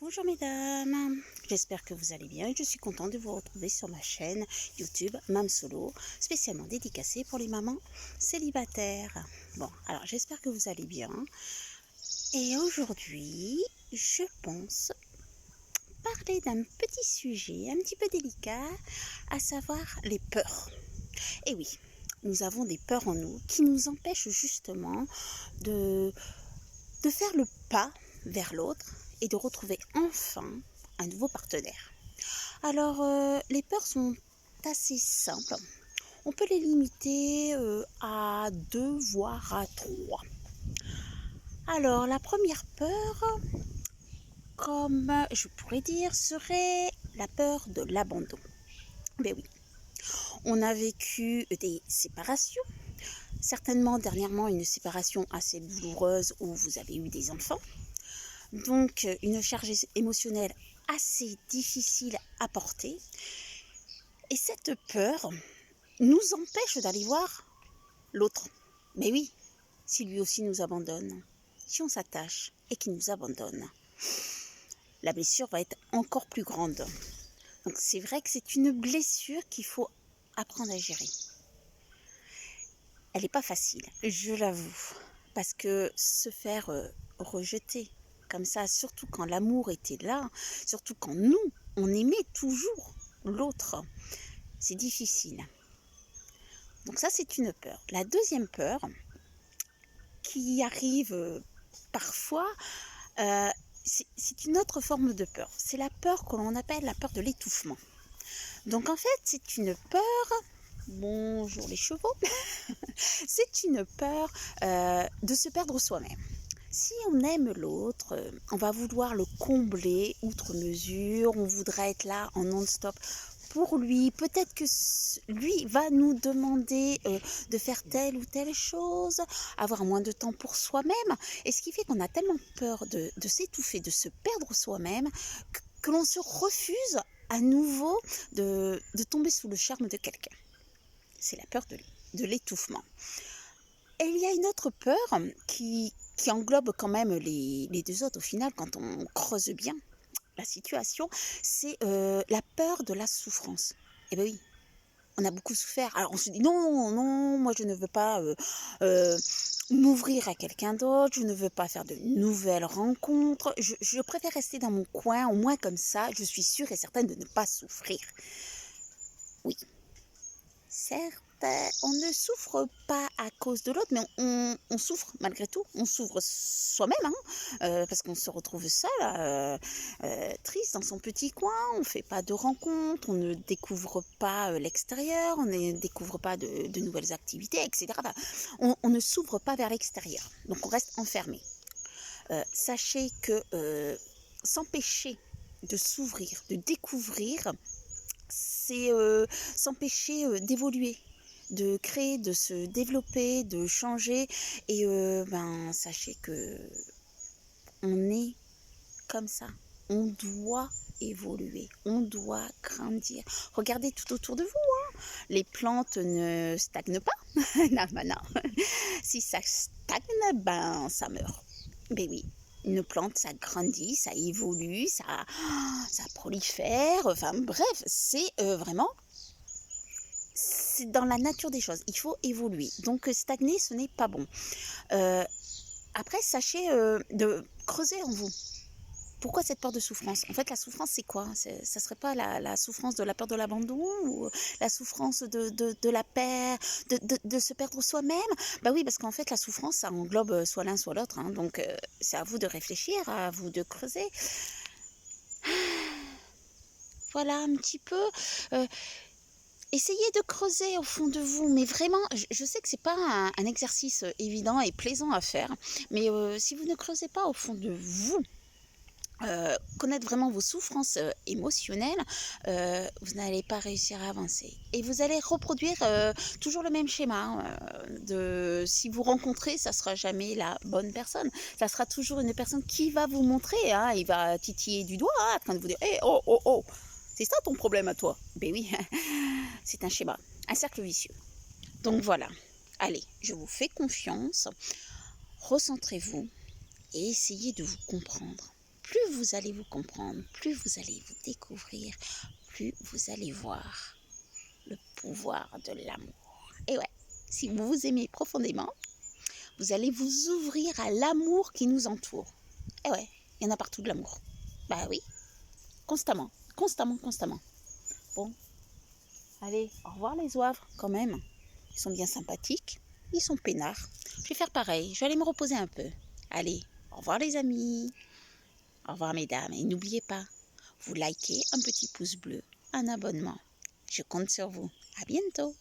Bonjour mesdames, j'espère que vous allez bien et je suis contente de vous retrouver sur ma chaîne YouTube Mam Solo, spécialement dédicacée pour les mamans célibataires. Bon, alors j'espère que vous allez bien et aujourd'hui je pense parler d'un petit sujet un petit peu délicat, à savoir les peurs. Et oui, nous avons des peurs en nous qui nous empêchent justement de faire le pas vers l'autre et de retrouver enfin un nouveau partenaire. Alors, les peurs sont assez simples. On peut les limiter à 2 voire à 3. Alors, la première peur, comme je pourrais dire, serait la peur de l'abandon. Ben oui, on a vécu des séparations, certainement dernièrement une séparation assez douloureuse où vous avez eu des enfants. Donc une charge émotionnelle assez difficile à porter. Et cette peur nous empêche d'aller voir l'autre. Mais oui, si lui aussi nous abandonne, si on s'attache et qu'il nous abandonne, la blessure va être encore plus grande. Donc c'est vrai que c'est une blessure qu'il faut apprendre à gérer. Elle n'est pas facile, je l'avoue, parce que se faire rejeter comme ça, surtout quand l'amour était là, surtout quand nous, on aimait toujours l'autre, c'est difficile. Donc ça, c'est une peur. La deuxième peur, qui arrive parfois, c'est une autre forme de peur. C'est la peur que l'on appelle la peur de l'étouffement. Donc en fait, c'est une peur, bonjour les chevaux, c'est une peur de se perdre soi-même. Si on aime l'autre, on va vouloir le combler outre mesure, on voudra être là en non-stop pour lui. Peut-être que lui va nous demander de faire telle ou telle chose, avoir moins de temps pour soi-même. Et ce qui fait qu'on a tellement peur de s'étouffer, de se perdre soi-même, que l'on se refuse à nouveau de tomber sous le charme de quelqu'un. C'est la peur de l'étouffement. Et il y a une autre peur qui englobe quand même les deux autres au final, quand on creuse bien la situation, c'est la peur de la souffrance. Eh bien oui, on a beaucoup souffert. Alors on se dit non, non, moi je ne veux pas m'ouvrir à quelqu'un d'autre, je ne veux pas faire de nouvelles rencontres, je préfère rester dans mon coin, au moins comme ça, je suis sûre et certaine de ne pas souffrir. Oui, certes, on ne souffre pas à cause de l'autre, mais on souffre malgré tout. On souffre soi-même, parce qu'on se retrouve seul, triste dans son petit coin. On ne fait pas de rencontres, on ne découvre pas l'extérieur, on ne découvre pas de nouvelles activités, etc. Enfin, on ne s'ouvre pas vers l'extérieur, donc on reste enfermé. Sachez que s'empêcher de s'ouvrir, de découvrir, c'est s'empêcher d'évoluer, de créer, de se développer, de changer. Et sachez que on est comme ça. On doit évoluer, on doit grandir. Regardez tout autour de vous, les plantes ne stagnent pas. Non, non. Si ça stagne, ça meurt. Ben oui. Une plante, ça grandit, ça évolue, ça prolifère. Enfin bref, c'est vraiment, c'est dans la nature des choses. Il faut évoluer. Donc stagner, ce n'est pas bon. Après, sachez de creuser en vous. Pourquoi cette peur de souffrance? En fait, la souffrance, c'est quoi? Ça serait pas la souffrance de la peur de l'abandon, ou la souffrance de la peur, de se perdre soi-même? Bah oui, parce qu'en fait, la souffrance, ça englobe soit l'un, soit l'autre. Donc, c'est à vous de réfléchir, à vous de creuser. Voilà un petit peu. Essayez de creuser au fond de vous, mais vraiment, je sais que c'est pas un exercice évident et plaisant à faire, mais si vous ne creusez pas au fond de vous, connaître vraiment vos souffrances émotionnelles, vous n'allez pas réussir à avancer. Et vous allez reproduire toujours le même schéma. Si vous rencontrez, ça ne sera jamais la bonne personne. Ça sera toujours une personne qui va vous montrer, il va titiller du doigt, en train de vous dire hey, « oh, oh, oh, c'est ça ton problème à toi ?» Ben oui, c'est un schéma, un cercle vicieux. Donc voilà, allez, je vous fais confiance, recentrez-vous et essayez de vous comprendre. plus vous allez vous comprendre, plus vous allez vous découvrir, plus vous allez voir le pouvoir de l'amour. Et ouais, si vous vous aimez profondément, vous allez vous ouvrir à l'amour qui nous entoure. Et ouais, il y en a partout de l'amour. Bah oui, constamment, constamment, constamment. Bon, allez, au revoir les oivres quand même. Ils sont bien sympathiques, ils sont peinards. Je vais faire pareil, je vais aller me reposer un peu. Allez, au revoir les amis. Au revoir mesdames. Et n'oubliez pas, vous likez, un petit pouce bleu, un abonnement. Je compte sur vous. À bientôt.